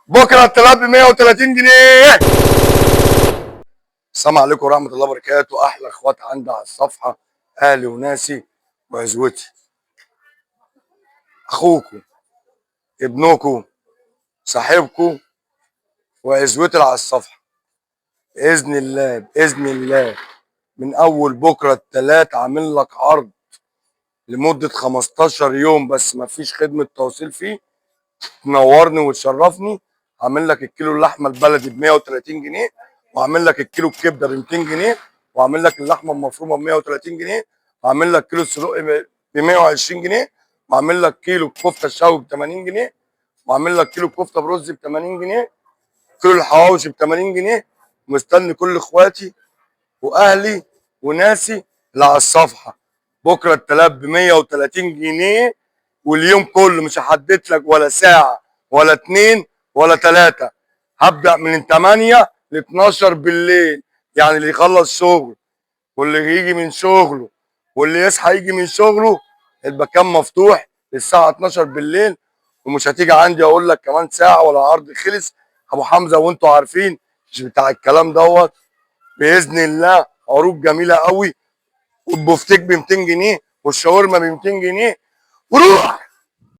بكره الطلاب ب 130 جنيه. السلام عليكم ورحمه الله وبركاته. احلى اخوات عندي على الصفحه، اهلي وناسي وعزوتي، اخوكم، ابنكم، صاحبكم، وعزوتي اللي على الصفحه. باذن الله باذن الله من اول بكره الثلاث عامل لك عرض لمده 15 يوم، بس ما فيش خدمه توصيل فيه. تنورني وتشرفني. هعمل لك الكيلو اللحمه البلدي ب 130 جنيه، وهعمل لك الكيلو الكبده ب 200 جنيه، وهعمل لك اللحمه المفرومه ب 130 جنيه، وهعمل لك كيلو السلق ب 120 جنيه، وهعمل لك كيلو الكفته الشوي ب 80 جنيه، وهعمل لك كيلو الكفته برز ب 80 جنيه، كيلو الحواوشي ب 80 جنيه. مستني كل اخواتي واهلي وناسي اللي على الصفحه. بكره التلات ب 130 جنيه، واليوم كله مش هحدد لك ولا ساعه ولا اتنين ولا تلاته. هبدا من 8 ل 12 بالليل، يعني اللي يخلص شغل واللي يجي من شغله واللي يصحى يجي من شغله، المكان مفتوح للساعه 12 بالليل. ومش هتيجي عندي اقول لك كمان ساعه ولا عرض خلص. ابو حمزه وانتوا عارفين مش بتاع الكلام دوت. باذن الله عروض جميله قوي، والبفتيك ب 200 جنيه والشاورما ب 200 جنيه. وروح